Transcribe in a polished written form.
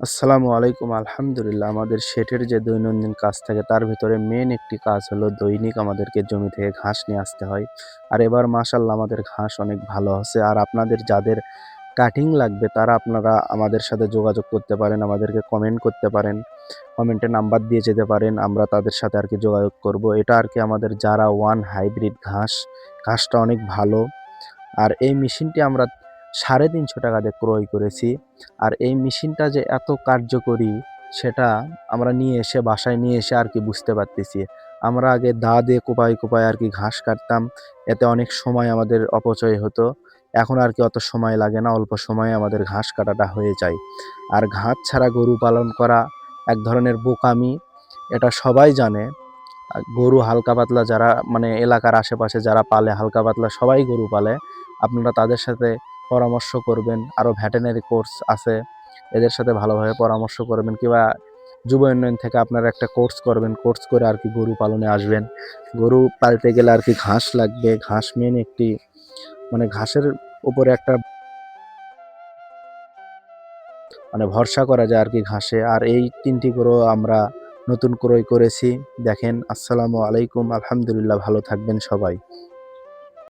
আসসালামু আলাইকুম। আলহামদুলিল্লাহ আমাদের শেডের যে দৈনন্দিন কাজ থাকে তার ভেতরে মেইন একটি কাজ হলো দৈনিক আমাদেরকে জমি থেকে ঘাস নিয়ে আসতে হয়। আর এবার মাশাআল্লাহ আমাদের ঘাস অনেক ভালো হচ্ছে। আর আপনাদের যাদের কাটিং লাগবে তারা আপনারা আমাদের সাথে যোগাযোগ করতে পারেন, আমাদেরকে কমেন্ট করতে পারেন। কমেন্টে নাম্বার দিয়ে যেতে পারেন। আমরা তাদের সাথে আরকি যোগাযোগ করব। এটা আরকি আমাদের জারা 1 হাইব্রিড ঘাস। ঘাসটা অনেক ভালো। আর এই মেশিনটি আমরা ৳৩৫০ দিয়ে ক্রয় করেছি। আর এই মেশিনটা যে এত কার্যকরী সেটা আমরা বাসায় নিয়ে এসে আরকি বুঝতে পারতেছি। আমরা আগে দা দিয়ে কোপায়, কোপায় আরকি ঘাস কাটতাম। এতে অনেক সময় আমাদের অপচয় হতো। এখন আরকি অত সময় লাগে না। অল্প সময়ে আমাদের ঘাস কাটাটা হয়ে যায়। আর ঘাস ছাড়া গরু পালন করা এক ধরনের বোকামি। এটা সবাই জানে। গরু হালকা পাতলা যারা মানে এলাকার আশেপাশে যারা পালে হালকা পাতলা সবাই গরু পালে। আপনারা তাদের সাথে পরামর্শ করবেন। আরো ভেটেরিনারি কোর্স আছে। এদের সাথে ভালোভাবে পরামর্শ করবেন কিংবা যুব উন্নয়ন থেকে আপনারা একটা কোর্স করবেন। কোর্স করে আরকি গরু পালনে আসবেন। গরু পালতে গেলে আরকি ঘাস লাগবে। ঘাস মেইন একটি মানে ঘাসের উপরে একটা মানে ভরসা করা যায় আরকি ঘাসে। আর এই ৩ টি গরু আমরা নতুন ক্রয় করেছি। দেখেন আসসালামু আলাইকুম। আলহামদুলিল্লাহ ভালো থাকবেন সবাই।